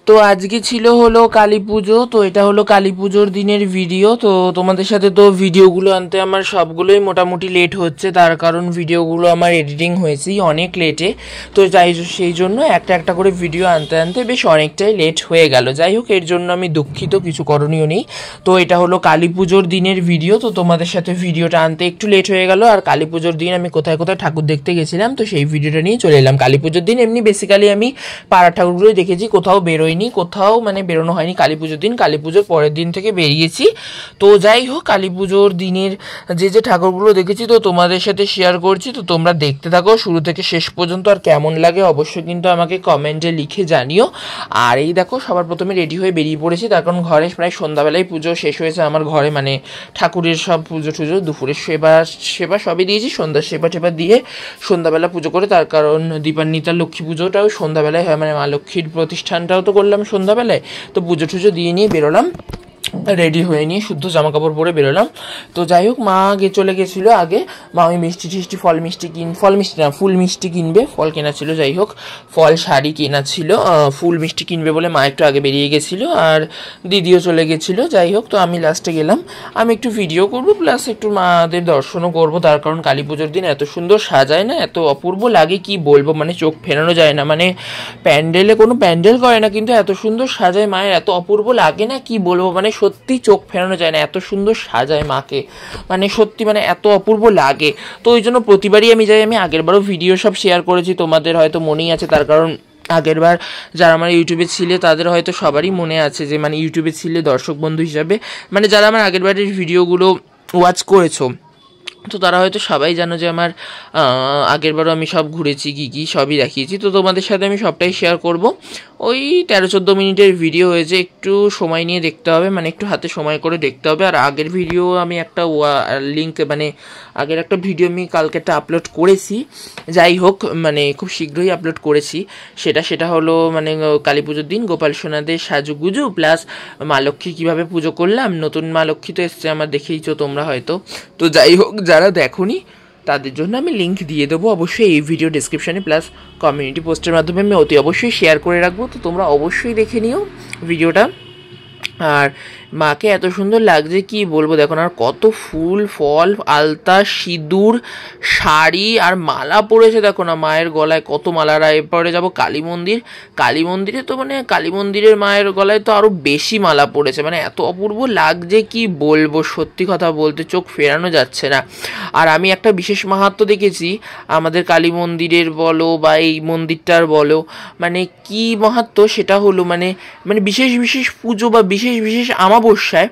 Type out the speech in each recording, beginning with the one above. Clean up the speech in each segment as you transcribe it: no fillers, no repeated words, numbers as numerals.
তো আজকে ছিল হলো কালী পুজো। তো এটা হলো কালী পুজোর দিনের ভিডিও। তো তোমাদের সাথে তো ভিডিওগুলো আনতে আমার সবগুলোই মোটামুটি লেট হচ্ছে, তার কারণ ভিডিওগুলো আমার এডিটিং হয়েছে অনেক লেটে। তো সেই জন্য একটা একটা করে ভিডিও আনতে আনতে বেশ অনেকটাই লেট হয়ে গেল। যাই হোক, এর জন্য আমি দুঃখিত, কিছু করণীয় নেই। তো এটা হলো কালী পুজোর দিনের ভিডিও। তো তোমাদের সাথে ভিডিওটা আনতে একটু লেট হয়ে গেল। আর কালী পুজোর দিন আমি কোথায় কোথায় ঠাকুর দেখতে গেছিলাম, তো সেই ভিডিওটা নিয়ে চলে এলাম। কালী পুজোর দিন এমনি বেসিক্যালি আমি পাড়া ঠাকুরগুলোই দেখেছি, কোথাও বেরোয়নি, কোথাও মানে বেরোনো হয়নি কালী পুজোর দিন। কালী পুজোর পরের দিন থেকে বেরিয়েছি। তো যাই হোক, কালী পুজোর দিনের যে ঠাকুরগুলো দেখেছি তো তোমাদের সাথে শেয়ার করছি। তো তোমরা দেখতে থাকো শুরু থেকে শেষ পর্যন্ত, আর কেমন লাগে অবশ্যই কিন্তু আমাকে কমেন্টে লিখে জানিও। আর এই দেখো, সবার প্রথমে রেডি হয়ে বেরিয়ে পড়েছি, তার কারণ ঘরে প্রায় সন্ধ্যাবেলায় পুজো শেষ হয়েছে আমার ঘরে, মানে ঠাকুরের সব পুজো টুজো, দুপুরের সেবা সবই দিয়েছি, সন্ধ্যার সেবা টেবা দিয়ে সন্ধ্যাবেলা পুজো করে, তার কারণ দীপান্বিতার লক্ষ্মী পুজোটাও সন্ধ্যাবেলায় হয়, মানে মা লক্ষ্মীর প্রতিষ্ঠানটাও তো করলাম সন্ধ্যাবেলায়। তো পুজো টুজো দিয়ে নিয়ে বেরোলাম, রেডি হয়ে নিয়ে শুদ্ধ জামা কাপড় পরে বেরোলাম। তো যাই হোক, মা চলে গেছিলো আগে। মা ওই মিষ্টি টিষ্টি ফুল মিষ্টি কিনবে, ফল কেনা ছিল। যাই হোক, ফল শাড়ি কেনা ছিল, ফুল মিষ্টি কিনবে বলে মা একটু আগে বেরিয়ে গেছিলো, আর দিদিও চলে গেছিলো। যাই হোক, তো আমি লাস্টে গেলাম। আমি একটু ভিডিও করবো, প্লাস একটু মাদের দর্শনও করবো, তার কারণ কালী পুজোর দিন এত সুন্দর সাজায় না, এত অপূর্ব লাগে কি বলবো, মানে চোখ ফেরানো যায় না। মানে প্যান্ডেলে কোনো প্যান্ডেল করে না, কিন্তু এত সুন্দর সাজায় মায়ের, এত অপূর্ব লাগে না কি বলবো, মানে সত্যি চোখ ফেরানো যায় না, এত সুন্দর সাজায় মাকে, মানে সত্যি মানে এত অপূর্ব লাগে। তো ওই জন্য প্রতিবারই আমি যাই। আমি আগেরবারও ভিডিও সব শেয়ার করেছি, তোমাদের হয়তো মনেই আছে, তার কারণ আগেরবার যারা আমার ইউটিউবে ছিলে তাদের হয়তো সবারই মনে আছে, যে মানে ইউটিউবে ছিলে দর্শক বন্ধু হিসাবে, মানে যারা আমার আগেরবারের ভিডিওগুলো ওয়াচ করেছো, তো তারা হয়তো সবাই জানো যে আমার আগেরবারও আমি সব ঘুরেছি, কী সবই দেখিয়েছি। তো তোমাদের সাথে আমি সবটাই শেয়ার করব। ওই 13-14 মিনিটের ভিডিও হয়েছে, একটু সময় নিয়ে দেখতে হবে, মানে একটু হাতে সময় করে দেখতে হবে। আর আগের ভিডিও আমি একটা লিঙ্ক, মানে আগের একটা ভিডিও আমি কালকেটা আপলোড করেছি, যাই হোক মানে খুব শীঘ্রই আপলোড করেছি। সেটা হলো মানে কালী পুজোর দিন গোপাল সোনাদের সাজুগুজু, প্লাস মা লক্ষ্মী কীভাবে পুজো করলাম। নতুন মা লক্ষ্মী তো এসছে আমার, দেখেইছো তোমরা হয়তো। তো যাই হোক, যারা দেখোনি তাদের জন্য আমি লিঙ্ক দিয়ে দেবো অবশ্যই এই ভিডিও ডেসক্রিপশানে, প্লাস কমিউনিটি পোস্টের মাধ্যমে আমি অতি অবশ্যই শেয়ার করে রাখবো। তো তোমরা অবশ্যই দেখে নিও ভিডিওটা। আর মাকে এত সুন্দর লাগছে কি বলবো, দেখো আর কত ফুল ফল, আলতা, সিঁদুর, শাড়ি আর মালা পরেছে, দেখো না মায়ের গলায় কত মালারা। এরপরে যাবো কালী মন্দির। কালী মন্দিরে তো মানে কালী মন্দিরের মায়ের গলায় তো আরও বেশি মালা পড়েছে, মানে এত অপূর্ব লাগছে কি বলবো, সত্যি কথা বলতে চোখ ফেরানো যাচ্ছে না। আর আমি একটা বিশেষ মাহাত্ম্য দেখেছি আমাদের কালী মন্দিরের বলো বা এই মন্দিরটার বলো, মানে কি মাহাত্ম্য সেটা হলো মানে মানে বিশেষ বিশেষ পুজো বা বিশেষ বিশেষ অমাবস্যায়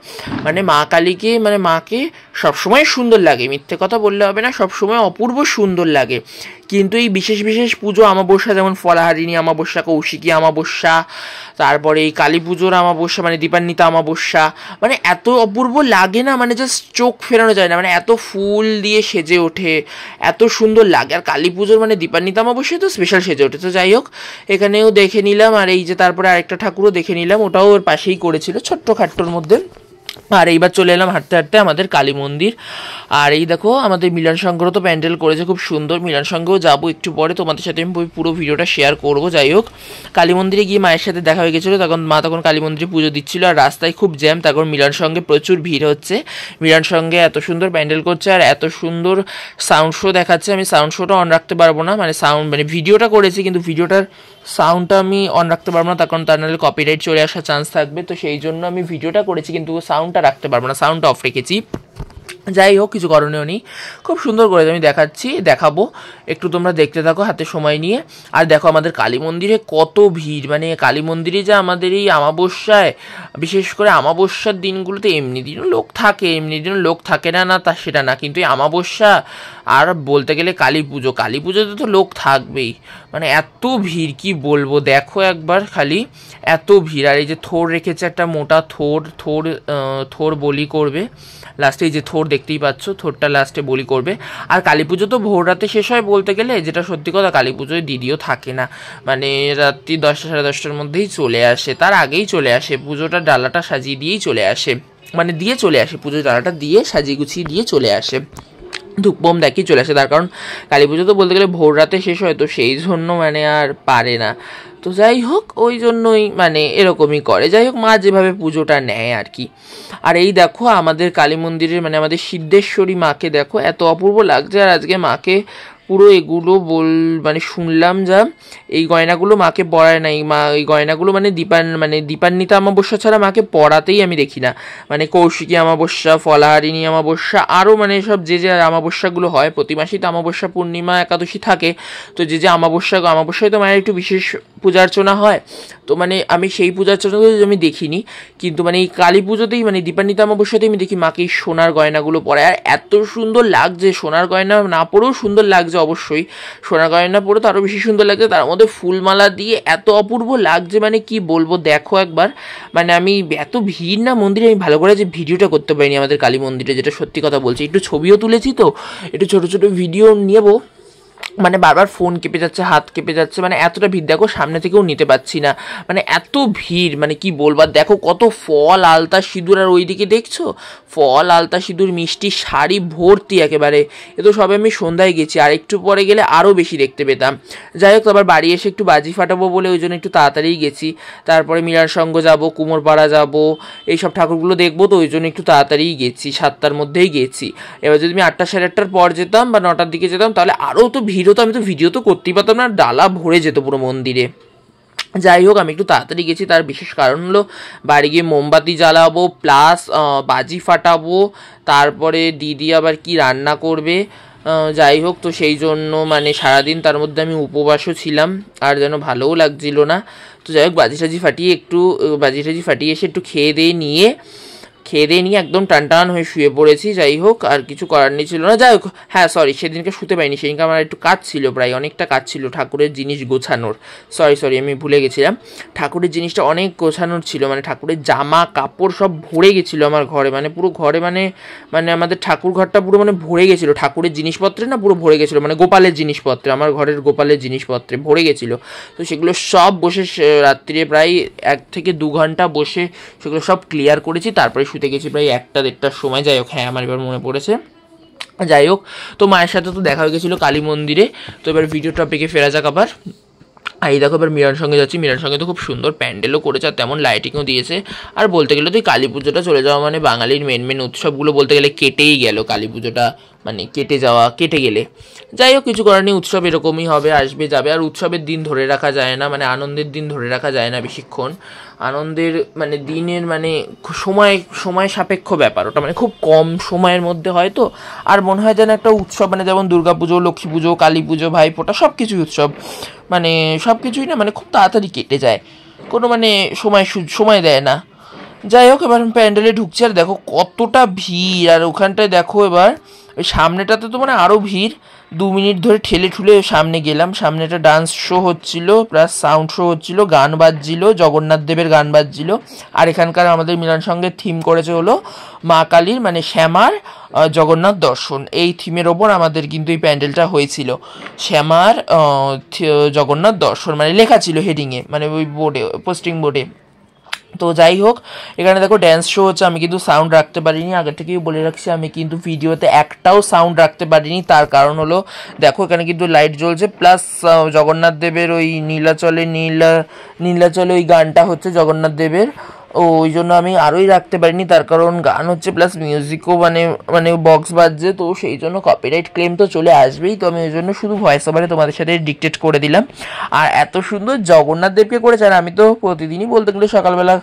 মানে মা কালীকে, মানে মাকে সবসময় সুন্দর লাগে, মিথ্যে কথা বললে হবে না, সবসময় অপূর্ব সুন্দর লাগে। কিন্তু এই বিশেষ বিশেষ পুজো অমাবস্যা, যেমন ফলাহারিণী অমাবস্যা, কৌশিকী অমাবস্যা, তারপরে এই কালী পুজোর অমাবস্যা মানে দীপান্বিতা অমাবস্যা, মানে এত অপূর্ব লাগে না, মানে জাস্ট চোখ ফেরানো যায় না, মানে এত ফুল দিয়ে সেজে ওঠে, এত সুন্দর লাগে। আর কালী পুজোর মানে দীপান্বিতা অমাবস্যায় তো স্পেশাল সেজে ওঠে। তো যাই হোক, এখানেও দেখে নিলাম। আর এই যে তারপরে আরেকটা ঠাকুরও দেখে নিলাম, ওটাও ওর পাশেই করেছিল ছোট্ট খাট্টোর মধ্যে। আর এইবার চলে এলাম হাঁটতে হাঁটতে আমাদের কালী মন্দির। আর এই দেখো, আমাদের মিলন সংঘও তো প্যান্ডেল করেছে খুব সুন্দর, মিলন সংঘেও যাবো একটু পরে, তোমাদের সাথে আমি পুরো ভিডিওটা শেয়ার করবো। যাই হোক, কালী মন্দিরে গিয়ে মায়ের সাথে দেখা হয়ে গেছিলো, তখন কালী মন্দিরে পুজো দিচ্ছিলো, আর রাস্তায় খুব জ্যাম, তারপর মিলন সংঘে প্রচুর ভিড় হচ্ছে। মিলন সংঘে এত সুন্দর প্যান্ডেল করছে আর এত সুন্দর সাউন্ড শো দেখাচ্ছে। আমি সাউন্ড শোটা অন রাখতে পারবো না, মানে ভিডিওটা করেছি কিন্তু ভিডিওটার সাউন্ডটা আমি অন রাখতে পারবো না, তার কারণ তার নাহলে কপিরাইট চলে আসার চান্স থাকবে। তো সেই জন্য আমি ভিডিওটা করেছি কিন্তু সাউন্ডটা রাখতে পারবো না, সাউন্ডটা অফ রেখেছি। যাই হোক, কিছু করণীয় নেই, খুব সুন্দর করে আমি দেখাবো, একটু তোমরা দেখতে থাকো হাতে সময় নিয়ে। আর দেখো আমাদের কালী মন্দিরে কত ভিড়, মানে কালী মন্দিরে যে আমাদের এই অমাবস্যায়, বিশেষ করে অমাবস্যার দিনগুলোতে এমনি দিনও লোক থাকে, এমনি দিনও লোক থাকে না, তা সেটা না, কিন্তু এই অমাবস্যা আর বলতে গেলে কালী পুজোতে তো লোক থাকবেই, মানে এত ভিড় কি বলবো। দেখো একবার খালি এত ভিড়। আর এই যে থোর রেখেছে, একটা মোটা থোর বলি করবে লাস্টে, এই যে থোর দেখতেই পাচ্ছ, থোরটা লাস্টে বলি করবে। আর কালী পুজো তো ভোর রাতে শেষ হয় বলতে গেলে, যেটা সত্যি কথা, কালী পুজোয় দিদিও থাকে না, মানে রাত্রি 10টা সাড়ে 10টার মধ্যেই চলে আসে, তার আগেই চলে আসে, পুজোটা ডালাটা সাজিয়ে দিয়েই চলে আসে, মানে দিয়ে চলে আসে, পুজোর ডালাটা দিয়ে সাজিয়ে গুছিয়ে দিয়ে চলে আসে। ধূপবোম দেখি চলে আসে, তার কারণ কালী পুজো তো বলতে গেলে ভোর রাতে শেষ হয়, তো সেই জন্য মানে আর পারে না। তো যাই হোক ওই জন্যই মানে এরকমই করে। যাই হোক মা যেভাবে পুজোটা নেয় আর কি। আর এই দেখো আমাদের কালী মন্দিরের মানে আমাদের সিদ্ধেশ্বরী মাকে দেখো এত অপূর্ব লাগছে। আর আজকে মাকে পুরো এগুলো মানে শুনলাম যা এই গয়নাগুলো মাকে পরায় নাই, মা এই গয়নাগুলো মানে দীপান্বিতা অমাবস্যা ছাড়া মাকে পরাতেই আমি দেখি না। মানে কৌশিকী অমাবস্যা, ফলাহারিণী অমাবস্যা, আরও মানে সব যে অমাবস্যাগুলো হয় প্রতি মাসেই তো অমাবস্যা, পূর্ণিমা, একাদশী থাকে। তো যে অমাবস্যায় তো মায়ের একটু বিশেষ পূজা অর্চনা হয়। তো মানে আমি সেই পূজা অর্চনাগুলো আমি দেখিনি, কিন্তু মানে এই কালী পুজোতেই মানে দীপান্বিতা অমাবস্যাতেই আমি দেখি মাকে এই সোনার গয়নাগুলো পরে। আর এত সুন্দর লাগছে, সোনার গয়না না পরেও সুন্দর লাগছে, অবশ্যই সোনার গয়না পরে তো আরও বেশি সুন্দর লাগছে। তার মধ্যে ফুলমালা দিয়ে এত অপূর্ব লাগছে, মানে কি বলবো, দেখো একবার। মানে আমি এত ভিড় না মন্দিরে, আমি ভালো করে যে ভিডিওটা করতে পারিনি আমাদের কালী মন্দিরে, যেটা সত্যি কথা বলছি। একটু ছবিও তুলেছি, তো একটু ছোটো ছোটো ভিডিও নেবো, মানে বারবার ফোন কেঁপে যাচ্ছে, হাত কেঁপে যাচ্ছে, মানে এতটা ভিড় দেখো, সামনে থেকেও নিতে পারছি না, মানে এত ভিড়, মানে কি বলবার। দেখো কত ফল, আলতা, সিঁদুর, আর ওইদিকে দেখছো ফল, আলতা, সিঁদুর, মিষ্টি, শাড়ি ভর্তি একেবারে। এ তো সবে আমি সন্ধ্যায় গেছি, আর একটু পরে গেলে আরও বেশি দেখতে পেতাম। যাই হোক, আবার বাড়ি এসে একটু বাজি ফাটাবো বলে ওই জন্য একটু তাড়াতাড়িই গেছি। তারপরে মিলার সঙ্গ যাবো, কুমোরপাড়া যাবো, এইসব ঠাকুরগুলো দেখবো, তো ওই জন্য একটু তাড়াতাড়িই গেছি, 7টার মধ্যেই গেছি। এবার যদি আমি 8টা, 8:30টার পর যেতাম বা 9টার দিকে যেতাম, তাহলে আরও তো ভিড় হতো, আমি তো ভিডিও তো করতেই পারতাম না, ডালা ভরে যেত পুরো মন্দিরে। যাই হোক, আমি একটু তাড়াতাড়ি গেছি, তার বিশেষ কারণ হলো বাড়ি গিয়ে মোমবাতি জ্বালাবো, প্লাস বাজি ফাটাবো, তারপরে দিদি আবার কি রান্না করবে। যাই হোক, তো সেই জন্য মানে সারাদিন তার মধ্যে আমি উপবাসও ছিলাম, আর যেন ভালোও লাগছিল না। তো যাই হোক, বাজি টাজি ফাটিয়ে এসে একটু খেয়ে দিয়ে নিয়ে একদম টান হয়ে শুয়ে পড়েছি। যাই হোক, আর কিছু করার নেই ছিল না। যাই হোক, হ্যাঁ সরি, সেদিনকে শুতে পারিনি, সেদিনকে আমার একটু কাজ ছিল, প্রায় অনেকটা কাজ ছিল ঠাকুরের জিনিস গোছানোর। সরি আমি ভুলে গেছিলাম, ঠাকুরের জিনিসটা অনেক গোছানোর ছিল, মানে ঠাকুরের জামা কাপড় সব ভরে গেছিলো আমার ঘরে, মানে পুরো ঘরে মানে আমাদের ঠাকুর ঘরটা পুরো মানে ভরে গেছিলো ঠাকুরের জিনিসপত্রে, না পুরো ভরে গেছিলো, মানে গোপালের জিনিসপত্রে, আমার ঘরের গোপালের জিনিসপত্রে ভরে গেছিলো। তো সেগুলো সব বসে রাত্রিরে প্রায় 1 থেকে 2 ঘন্টা বসে সেগুলো সব ক্লিয়ার করেছি, তারপরে শুতে গেছি প্রায় 1টা 1:30টার সময়। যাই হোক, হ্যাঁ আমার এবার মনে পড়েছে। যাই হোক, তো মায়ের সাথে তো দেখা হয়ে গেছিলো কালী মন্দিরে। তো এবার ভিডিও টপিকে ফেরা যাক আবার। এই দেখো, এবার মীরার সঙ্গে যাচ্ছি। মীরার সঙ্গে তো খুব সুন্দর প্যান্ডেলও করেছে, আর তেমন লাইটিংও দিয়েছে। আর বলতে গেলে তো এই কালী পুজোটা চলে যাওয়া মানে বাঙালির মেন উৎসবগুলো বলতে গেলে কেটেই গেল। কালী পুজোটা মানে কেটে গেলে, যাই হোক কিছু করার নেই, উৎসব এরকমই হবে, আসবে যাবে। আর উৎসবের দিন ধরে রাখা যায় না, মানে আনন্দের দিন ধরে রাখা যায় না বেশিক্ষণ। আনন্দের মানে দিনের মানে সময় সাপেক্ষ ব্যাপার ওটা, মানে খুব কম সময়ের মধ্যে হয়। তো আর মনে হয় যেন একটা উৎসব, মানে যেমন দুর্গাপুজো, লক্ষ্মী পুজো, কালী পুজো, ভাইফোঁটা, সব কিছুই উৎসব, মানে সব কিছুই না মানে খুব তাড়াতাড়ি কেটে যায়, কোনো মানে সময় দেয় না। যাই হোক, এবার প্যান্ডেলে ঢুকছি, আর দেখো কতটা ভিড়। আর ওখানটায় দেখো এবার ওই সামনেটাতে তো মানে আরও ভিড়। 2 মিনিট ধরে ঠেলে ঠুলে সামনে গেলাম। সামনে একটা ডান্স শো হচ্ছিল, প্লাস সাউন্ড শো হচ্ছিল, গান বাজছিল, জগন্নাথ দেবের গান বাজছিল। আর এখানকার আমাদের মিলন সঙ্গে থিম করেছে হলো মা কালীর মানে শ্যামার জগন্নাথ দর্শন। এই থিমের ওপর আমাদের কিন্তু এই প্যান্ডেলটা হয়েছিল, শ্যামার জগন্নাথ দর্শন মানে লেখা ছিল হেডিংয়ে, মানে ওই বোর্ডে, পোস্টিং বোর্ডে। তো যাই হোক, এখানে দেখো ড্যান্স শো হচ্ছে। আমি কিন্তু সাউন্ড রাখতে পারিনি, আগে থেকেই বলে রাখছি, আমি কিন্তু ভিডিওতে একটাও সাউন্ড রাখতে পারিনি। তার কারণ হলো দেখো এখানে কিন্তু লাইট জ্বলছে, প্লাস জগন্নাথ দেবের ওই নীলাচলে ওই গানটা হচ্ছে জগন্নাথ দেবের, ওই জন্য আমি আরোই রাখতে পারিনি। তার কারণ গান হচ্ছে, প্লাস মিউজিকও মানে বক্স বাজছে, তো সেই জন্য কপিরাইট ক্লেম তো চলে আসবেই। তো আমি ওই জন্য শুধু ভয়েস ওভারে তোমাদের সাথে ডিকটেট করে দিলাম। আর এত সুন্দর জগন্নাথ দেবকে করেছে। আর আমি তো প্রতিদিনই বলতে গেলে সকালবেলা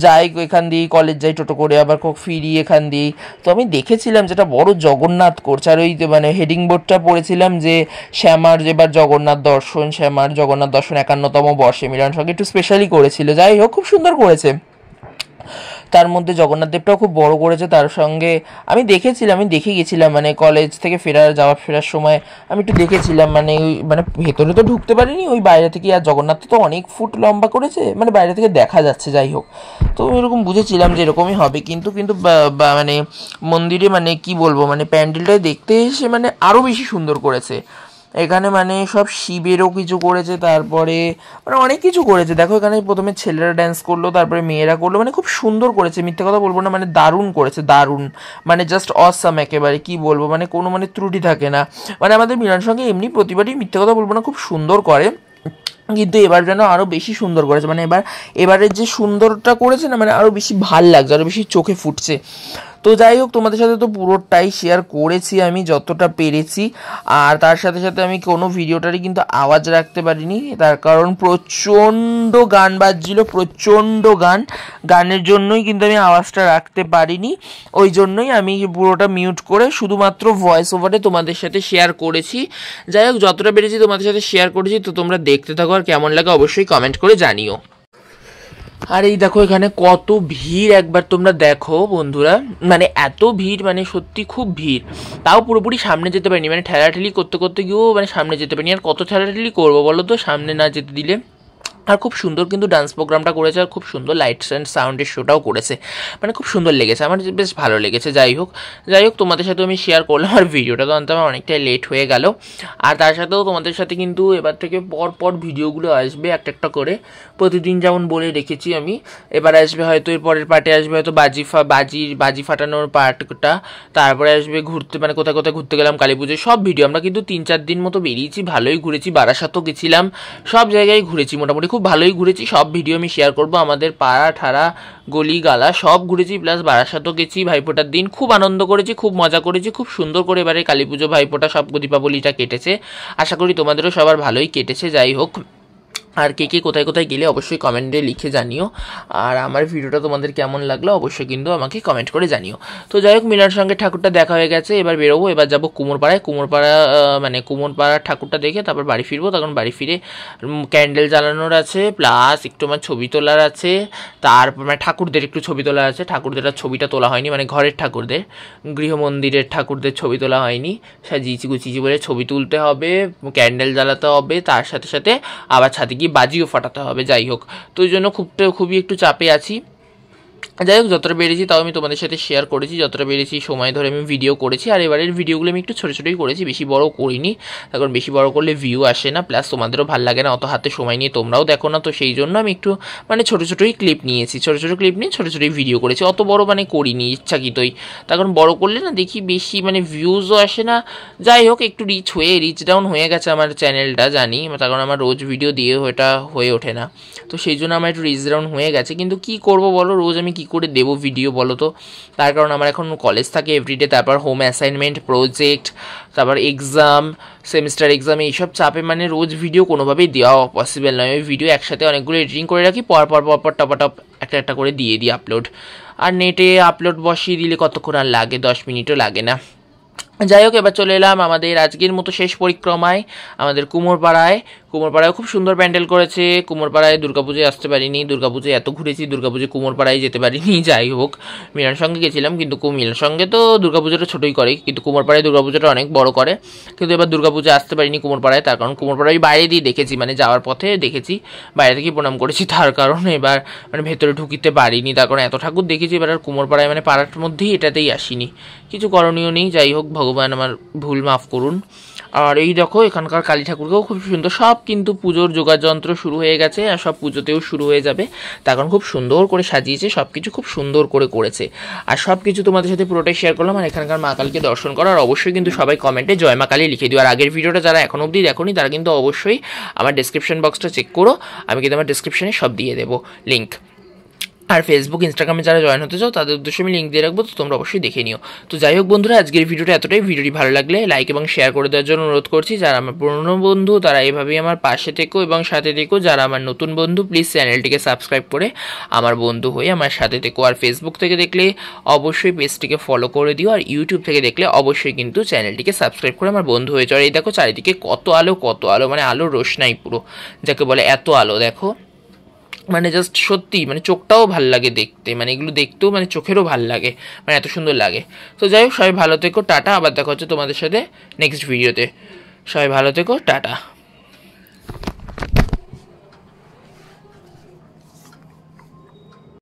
যাই, এখান দিয়েই কলেজ যাই টোটো করে, আবার ফিরি এখান দিয়েই। তো আমি দেখেছিলাম যেটা বড় জগন্নাথ করছে, আর ওই মানে হেডিং বোর্ডটা পড়েছিলাম যে শ্যামার যেবার জগন্নাথ দর্শন 51তম বর্ষে। মিলন সঙ্গে একটু স্পেশালি করেছিল। যাই হোক, খুব সুন্দর করেছে। তার মধ্যে জগন্নাথ দেবটাও খুব বড় করেছে। তার সঙ্গে আমি দেখে গেছিলাম মানে কলেজ থেকে ফেরার সময় আমি একটু দেখেছিলাম, মানে ওই মানে ভেতরে তো ঢুকতে পারিনি, ওই বাইরে থেকে। আর জগন্নাথ তো অনেক ফুট লম্বা করেছে, মানে বাইরে থেকে দেখা যাচ্ছে। যাই হোক, তো এরকম বুঝেছিলাম যে এরকমই হবে, কিন্তু মানে মন্দিরে মানে কি বলবো, মানে প্যান্ডেলটা দেখতে এসে মানে আরও বেশি সুন্দর করেছে। এখানে মানে সব শিবেরও কিছু করেছে, তারপরে মানে অনেক কিছু করেছে। দেখো এখানে প্রথমে ছেলেরা ড্যান্স করলো, তারপরে মেয়েরা করলো, মানে খুব সুন্দর করেছে, মিথ্যে কথা বলবো না, মানে দারুণ করেছে, দারুণ, মানে জাস্ট অসাম একেবারে, কি বলবো, মানে কোনো মানে ত্রুটি থাকে না। মানে আমাদের মিলন সঙ্গে এমনি প্রতিবারই, মিথ্যে কথা বলবো না, খুব সুন্দর করে। কিন্তু এবার যেন আরও বেশি সুন্দর করেছে, মানে এবারের যে সুন্দরটা করেছে না, মানে আরও বেশি ভাল লাগছে, আরও বেশি চোখে ফুটছে। তো যাই হোক, তোমাদের সাথে তো পুরোটাই শেয়ার করেছি আমি যতটা পেরেছি। আর তার সাথে সাথে আমি কোনো ভিডিওটারই কিন্তু আওয়াজ রাখতে পারিনি, তার কারণ প্রচণ্ড গান বাজছিল, প্রচণ্ড গানের জন্যই কিন্তু আমি আওয়াজটা রাখতে পারিনি। ওই জন্যই আমি পুরোটা মিউট করে শুধুমাত্র ভয়েস ওভারে তোমাদের সাথে শেয়ার করেছি। যাই হোক, যতটা পেরেছি তোমাদের সাথে শেয়ার করেছি, তো তোমরা দেখতে থাকো, আর কেমন লাগে অবশ্যই কমেন্ট করে জানিও। আর এই দেখো এখানে কত ভিড়, একবার তোমরা দেখো বন্ধুরা, মানে এত ভিড়, মানে সত্যি খুব ভিড়। তাও পুরোপুরি সামনে যেতে পারিনি, মানে ঠেলাঠেলি করতে করতে গিয়েও মানে সামনে যেতে পারিনি। আর কত ঠেলাঠেলি করবো বলো তো সামনে না যেতে দিলে। আর খুব সুন্দর কিন্তু ডান্স প্রোগ্রামটা করেছে, আর খুব সুন্দর লাইটস অ্যান্ড সাউন্ডের শোটাও করেছে, মানে খুব সুন্দর লেগেছে, আমার বেশ ভালো লেগেছে। যাই হোক তোমাদের সাথে আমি শেয়ার করলাম, আর ভিডিওটা তো আনতে আমার অনেকটাই লেট হয়ে গেল। আর তার সাথেও তোমাদের সাথে কিন্তু এবার থেকে পর ভিডিওগুলো আসবে একটা করে, প্রতিদিন যেমন বলে রেখেছি আমি। এবার আসবে হয়তো এর পরের পার্টে আসবে হয়তো বাজি ফাটানোর পার্টটা, তারপরে আসবে ঘুরতে, মানে কোথায় কোথায় ঘুরতে গেলাম কালী পুজোয়, সব ভিডিও। আমরা কিন্তু 3-4 দিন মতো বেরিয়েছি, ভালোই ঘুরেছি, বারাসাতও গেছিলাম, সব জায়গায় ঘুরেছি, মোটামুটি খুব ভালোই ঘুরেছি। সব ভিডিও আমি শেয়ার করবো, আমাদের পাড়া ঠাড়া গলি গালা সব ঘুরেছি, প্লাস বারাসাতও গেছি ভাইফোঁটার দিন, খুব আনন্দ করেছি, খুব মজা করেছি, খুব সুন্দর করে এবারে কালী পুজো ভাইফোঁটা সব দীপাবলিটা কেটেছে। আশা করি তোমাদেরও সবার ভালোই কেটেছে। যাই হোক, আর কে কোথায় কোথায় গেলে অবশ্যই কমেন্টে লিখে জানিও, আর আমার ভিডিওটা তোমাদের কেমন লাগলো অবশ্যই কিন্তু আমাকে কমেন্ট করে জানিও। তো যাই হোক, মিলনের সঙ্গে ঠাকুরটা দেখা হয়ে গেছে, এবার বেরোবো, এবার যাবো কুমোরপাড়ার ঠাকুরটা দেখে তারপর বাড়ি ফিরবো। তখন বাড়ি ফিরে ক্যান্ডেল জ্বালানোর আছে, প্লাস একটু আমার ছবি তোলার আছে, তারপর মানে ঠাকুরদের একটু ছবি তোলা আছে। ঠাকুরদের আর ছবিটা তোলা হয়নি, মানে ঘরের ঠাকুরদের, গৃহমন্দিরের ঠাকুরদের ছবি তোলা হয়নি, সাজিয়েছি গুছিয়েছি বলে ছবি তুলতে হবে, ক্যান্ডেল জ্বালাতে হবে, তার সাথে সাথে আবার ছাদে বাজিও ফাটাতে হবে। যাই হোক, তো ওই জন্য খুবই একটু চাপে আছি। যাই হোক, যতটা বেড়েছি তাও আমি তোমাদের সাথে শেয়ার করেছি, যতটা বেড়েছি সময় ধরে আমি ভিডিও করেছি। আর এবারের ভিডিওগুলো আমি একটু ছোটো ছোটোই করেছি, বেশি বড় করিনি, কারণ বেশি বড় করলে ভিউ আসে না, প্লাস তোমাদেরও ভালো লাগে না, অত হাতে সময় নিয়ে তোমরাও দেখো না। তো সেই জন্য আমি একটু মানে ছোটো ছোটোই ক্লিপ নিয়েছি, ছোটো ছোটোই ভিডিও করেছি, অত বড় মানে করিনি ইচ্ছাকৃতই। কারণ বড় করলে না দেখি বেশি মানে ভিউজও আসে না। যাই হোক, একটু রিচ ডাউন হয়ে গেছে আমার চ্যানেলটা, জানি, তার কারণ আমার রোজ ভিডিও দিয়ে ওটা হয়ে ওঠে না, তো সেই জন্য আমার একটু রিচ ডাউন হয়ে গেছে। কিন্তু কি করবো বলো, রোজ আমি কি করে দেবো ভিডিও বলো তো। তার কারণ আমার এখন কলেজ থাকে এভরিডে, তারপর হোম অ্যাসাইনমেন্ট, প্রজেক্ট, তারপর এক্সাম, সেমিস্টার এক্সাম, এইসব চাপে মানে রোজ ভিডিও কোনোভাবেই দেওয়া পসিবল নয়। ওই ভিডিও একসাথে অনেকগুলো এডিটিং করে রাখি, পর টপ একটা করে দিয়ে দিই আপলোড। আর নেটে আপলোড বসিয়ে দিলে কতক্ষণ আর লাগে, 10 মিনিটও লাগে না। যাই হোক, এবার চলে এলাম আমাদের আজকের মতো শেষ পরিক্রমায়, আমাদের কুমোরপাড়ায় খুব সুন্দর প্যান্ডেল করেছে। কুমোরপাড়ায় দুর্গাপুজোয় আসতে পারিনি, দুর্গাপুজোয় এত ঘুরেছি, দুর্গাপুজোয় কুমোরপাড়ায় যেতে পারিনি। যাই হোক, মিলন সঙ্গে গেছিলাম, কিন্তু মিলন সঙ্গে তো দুর্গাপুজোটা ছোটোই করে, কিন্তু কুমোরপাড়ায় দুর্গাপুজোটা অনেক বড় করে। কিন্তু এবার দুর্গাপুজোয় আসতে পারিনি কুমোরপাড়ায়, তার কারণ কুমোরপাড়ায় বাইরে দিয়ে দেখেছি, মানে যাওয়ার পথে দেখেছি, বাইরে থেকে প্রণাম করেছি, তার কারণে এবার মানে ভেতরে ঢুকিতে পারিনি। তার কারণ এত ঠাকুর দেখেছি, এবার আর কুমোরপাড়ায় মানে পাড়ার মধ্যেই এটাতেই আসিনি, কিছু করণীয় নেই। যাই হোক, ভগবান আমার ভুল মাফ করুন। আর এই দেখো, এখানকার কালী ঠাকুরকেও খুব সুন্দর, সব কিন্তু পুজোর যোগাযন্ত্র শুরু হয়ে গেছে, আর সব পুজোতেও শুরু হয়ে যাবে, তার কারণ খুব সুন্দর করে সাজিয়েছে, সব কিছু খুব সুন্দর করে করেছে। আর সব কিছু তোমাদের সাথে পুরোটাই শেয়ার করলাম। আর এখানকার মা কালীকে দর্শন করো, আর অবশ্যই কিন্তু সবাই কমেন্টে জয় মা কালী লিখে দিও। আর আগের ভিডিওটা যারা এখন অবধি দেখোনি তারা কিন্তু অবশ্যই আমার ডেসক্রিপশন বক্সটা চেক করো, আমি কিন্তু আমার ডেসক্রিপশনে সব দিয়ে দেবো লিঙ্ক। আর ফেসবুক ইনস্টাগ্রামে যারা জয়েন হতে চাও তাদের উদ্দেশ্যে আমি লিঙ্ক দিয়ে রাখবো, তো তোমরা অবশ্যই দেখে নিও। তো যাই হোক বন্ধুরা, আজকের ভিডিওটা এতটাই। ভিডিওটি ভালো লাগলে লাইক এবং শেয়ার করে দেওয়ার জন্য অনুরোধ করছি। যারা আমার পুরনো বন্ধু তারা এভাবেই আমার পাশে থেকো এবং সাথে থেকো, যারা আমার নতুন বন্ধু প্লিজ চ্যানেলটিকে সাবস্ক্রাইব করে আমার বন্ধু হয়ে আমার সাথে থেকো। আর ফেসবুক থেকে দেখলে অবশ্যই পেজটিকে ফলো করে দিও, আর ইউটিউব থেকে দেখলে অবশ্যই কিন্তু চ্যানেলটিকে সাবস্ক্রাইব করে আমার বন্ধু হয়ে যাও। আর এই দেখো চারিদিকে কত আলো, মানে আলোর রোশনাই পুরো, যাকে বলে এত আলো, দেখো মানে জাস্ট সত্যি মানে চোখটাও ভাল লাগে দেখতে, মানে এগুলো দেখতেও মানে চোখেরও ভাল লাগে, মানে এত সুন্দর লাগে। তো যাই হোক, সবাই ভালো থেকো, টাটা, আবার দেখা হচ্ছে তোমাদের সাথে নেক্সট ভিডিওতে। সবাই ভালো থেকো, টাটা।